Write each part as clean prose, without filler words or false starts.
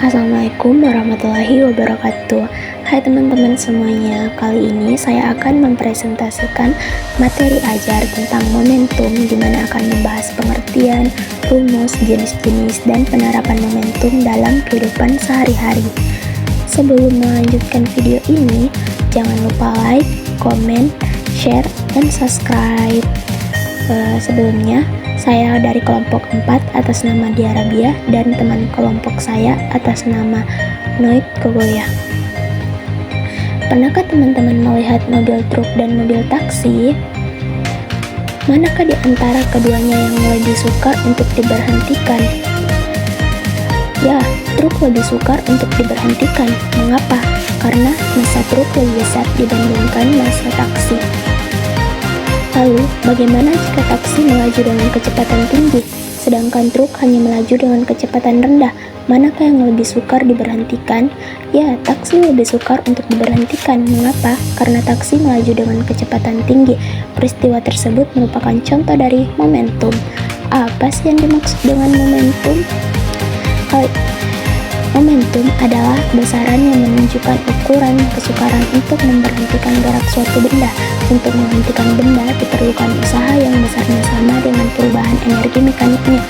Assalamualaikum warahmatullahi wabarakatuh. Hai teman-teman semuanya, kali ini saya akan mempresentasikan materi ajar tentang momentum, di mana akan membahas pengertian, rumus, jenis-jenis, dan penerapan momentum dalam kehidupan sehari-hari. Sebelum melanjutkan video ini, jangan lupa like, komen, share, dan subscribe. Sebelumnya, saya dari kelompok 4 atas nama Dia Rabiah dan teman kelompok saya atas nama Noit Kogoya. Pernahkah teman-teman melihat mobil truk dan mobil taksi? Manakah di antara keduanya yang lebih sukar untuk diberhentikan? Ya, truk lebih sukar untuk diberhentikan. Mengapa? Karena massa truk lebih besar dibandingkan massa taksi. Lalu, bagaimana jika taksi melaju dengan kecepatan tinggi, sedangkan truk hanya melaju dengan kecepatan rendah? Manakah yang lebih sukar diberhentikan? Ya, taksi lebih sukar untuk diberhentikan. Mengapa? Karena taksi melaju dengan kecepatan tinggi. Peristiwa tersebut merupakan contoh dari momentum. Apa sih yang dimaksud dengan momentum? Momentum adalah besaran yang menunjukkan ukuran kesukaran untuk memberhentikan gerak suatu benda. Untuk menghentikan benda diperlukan usaha yang besarnya sama dengan perubahan energi mekaniknya.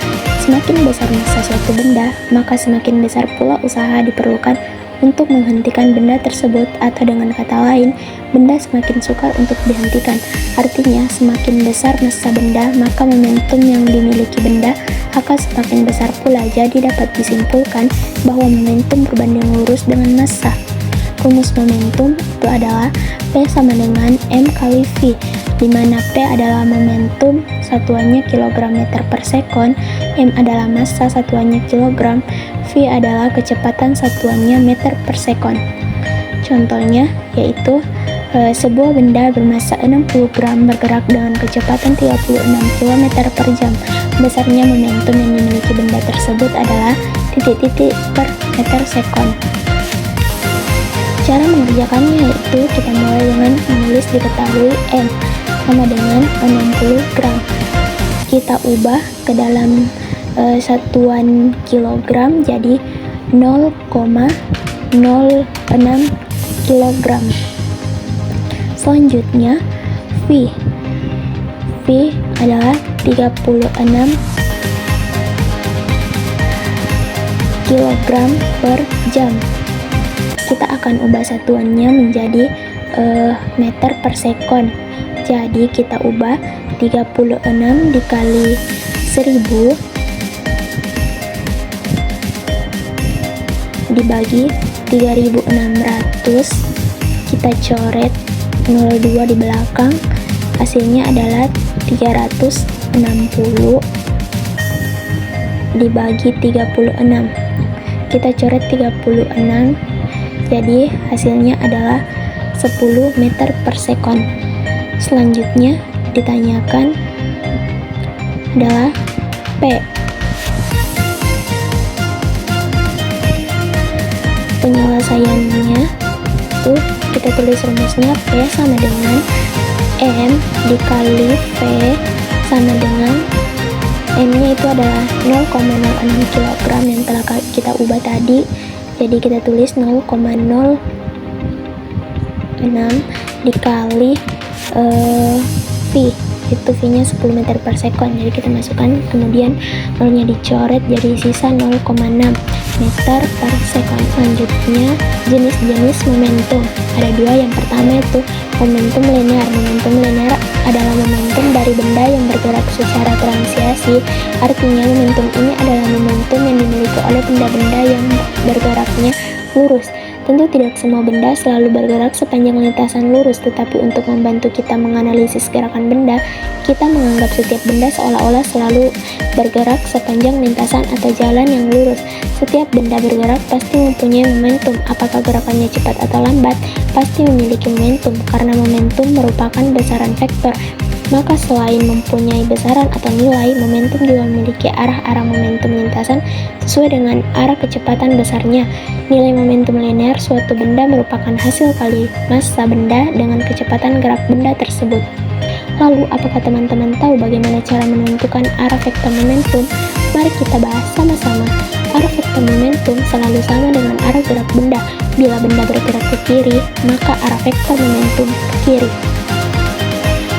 Semakin besar massa suatu benda, maka semakin besar pula usaha diperlukan untuk menghentikan benda tersebut, atau dengan kata lain, benda semakin sukar untuk dihentikan. Artinya, semakin besar massa benda, maka momentum yang dimiliki benda akan semakin besar pula. Jadi dapat disimpulkan bahwa momentum berbanding lurus dengan massa. Rumus momentum itu adalah P sama dengan M kali V, di mana P adalah momentum satuannya kilogram meter per sekon, M adalah massa satuannya kilogram, V adalah kecepatan satuannya meter per sekon. Contohnya yaitu sebuah benda bermassa 60 gram bergerak dengan kecepatan 36 km per jam. Besarnya momentum yang dimiliki benda tersebut adalah titik-titik per meter sekon. Cara mengerjakannya yaitu kita mulai dengan menulis diketahui M sama dengan 60 gram. Kita ubah ke dalam satuan kilogram jadi 0,06 kilogram. Selanjutnya V adalah 36 kilogram per jam. Kita akan ubah satuannya menjadi meter per sekon. Jadi kita ubah 36 dikali 1000 dibagi 3600, kita coret 02 di belakang, hasilnya adalah 360 dibagi 36. Kita coret 36, jadi hasilnya adalah 10 meter per sekon. Selanjutnya ditanyakan adalah P. Penyelesaiannya itu kita tulis rumusnya P sama dengan M dikali V sama dengan M-nya itu adalah 0,06 kg yang telah kita ubah tadi. Jadi kita tulis 0,06 dikali V, itu V-nya 10 meter per sekon. Jadi kita masukkan, kemudian nolnya dicoret, jadi sisa 0,6 meter per sekon. Selanjutnya jenis-jenis momentum ada dua. Yang pertama itu momentum linear. Momentum linear adalah momentum dari benda yang bergerak secara transiasi. Artinya momentum ini adalah momentum yang dimiliki oleh benda-benda yang bergeraknya lurus. Tentu tidak semua benda selalu bergerak sepanjang lintasan lurus, tetapi untuk membantu kita menganalisis gerakan benda, kita menganggap setiap benda seolah-olah selalu bergerak sepanjang lintasan atau jalan yang lurus. Setiap benda bergerak pasti mempunyai momentum. Apakah gerakannya cepat atau lambat, pasti memiliki momentum, karena momentum merupakan besaran vektor. Maka selain mempunyai besaran atau nilai, momentum juga memiliki arah-arah momentum lintasan sesuai dengan arah kecepatan besarnya. Nilai momentum linear suatu benda merupakan hasil kali massa benda dengan kecepatan gerak benda tersebut. Lalu, apakah teman-teman tahu bagaimana cara menentukan arah vektor momentum? Mari mari kita bahas sama-sama. Arah vektor momentum selalu sama dengan arah gerak benda. Bila benda bergerak ke kiri, maka arah vektor momentum ke kiri.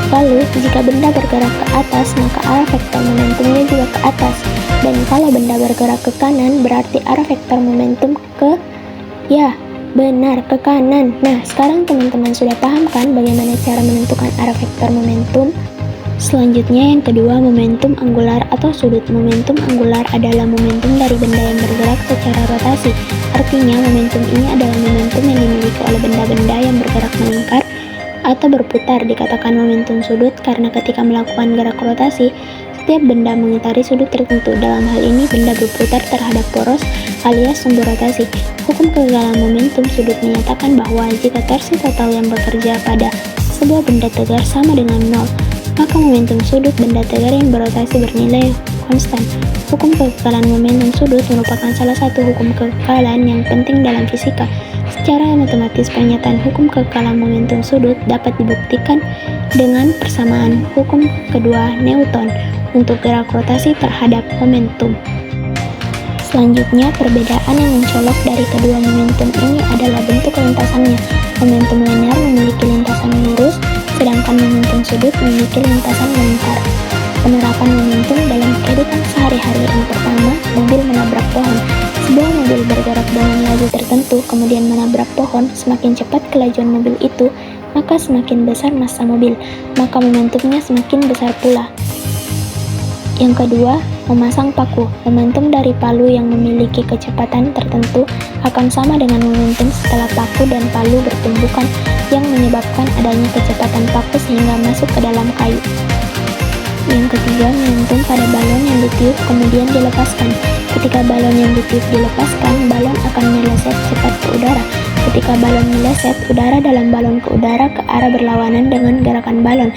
Lalu, jika benda bergerak ke atas, maka arah vektor momentumnya juga ke atas. Dan kalau benda bergerak ke kanan, berarti arah vektor momentum ke, ya, benar, ke kanan. Nah, sekarang teman-teman sudah paham kan bagaimana cara menentukan arah vektor momentum? Selanjutnya yang kedua, momentum anggular atau sudut. Momentum anggular adalah momentum dari benda yang bergerak secara rotasi. Artinya, momentum ini adalah momentum yang dimiliki oleh benda-benda yang bergerak melingkar atau berputar. Dikatakan momentum sudut karena ketika melakukan gerak rotasi, setiap benda mengitari sudut tertentu. Dalam hal ini, benda berputar terhadap poros alias sumbu rotasi. Hukum kegagalan momentum sudut menyatakan bahwa jika torsi total yang bekerja pada sebuah benda tegar sama dengan 0, maka momentum sudut benda tegar yang berotasi bernilai konstan. Hukum kekekalan momentum sudut merupakan salah satu hukum kekekalan yang penting dalam fisika. Secara matematis, pernyataan hukum kekekalan momentum sudut dapat dibuktikan dengan persamaan hukum kedua Newton untuk gerak rotasi terhadap momentum. Selanjutnya, perbedaan yang mencolok dari kedua momentum ini adalah bentuk lintasannya. Momentum linear memiliki lintasan lurus, sedangkan momentum sudut memiliki lintasan melingkar. Penerapan momentum dalam kehidupan sehari-hari. Yang pertama, mobil menabrak pohon. Sebuah mobil bergerak dengan laju tertentu, kemudian menabrak pohon. Semakin cepat kelajuan mobil itu, maka semakin besar massa mobil, maka momentumnya semakin besar pula. Yang kedua, memasang paku. Momentum dari palu yang memiliki kecepatan tertentu akan sama dengan momentum setelah paku dan palu bertumbukan yang menyebabkan adanya kecepatan paku sehingga masuk ke dalam kayu. Yang ketiga, momentum pada balon yang ditiup kemudian dilepaskan. Ketika balon yang ditiup dilepaskan, balon akan meleset cepat ke udara. Ketika balon meleset, udara dalam balon ke udara ke arah berlawanan dengan gerakan balon.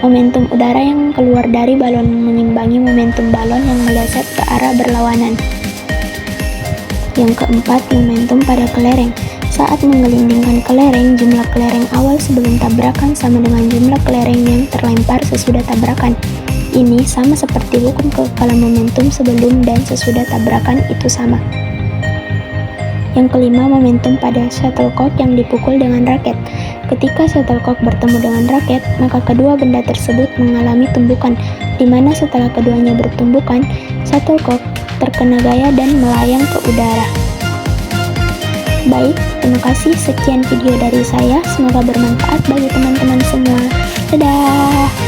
Momentum udara yang keluar dari balon mengimbangi momentum balon yang meleset ke arah berlawanan. Yang keempat, momentum pada kelereng. Saat menggelindingkan kelereng, jumlah kelereng awal sebelum tabrakan sama dengan jumlah kelereng yang terlempar sesudah tabrakan. Ini sama seperti hukum kekekalan momentum sebelum dan sesudah tabrakan itu sama. Yang kelima, momentum pada shuttlecock yang dipukul dengan raket. Ketika shuttlecock bertemu dengan raket, maka kedua benda tersebut mengalami tumbukan, di mana setelah keduanya bertumbukan, shuttlecock terkena gaya dan melayang ke udara. Baik, terima kasih. Sekian video dari saya. Semoga bermanfaat bagi teman-teman semua. Dadah!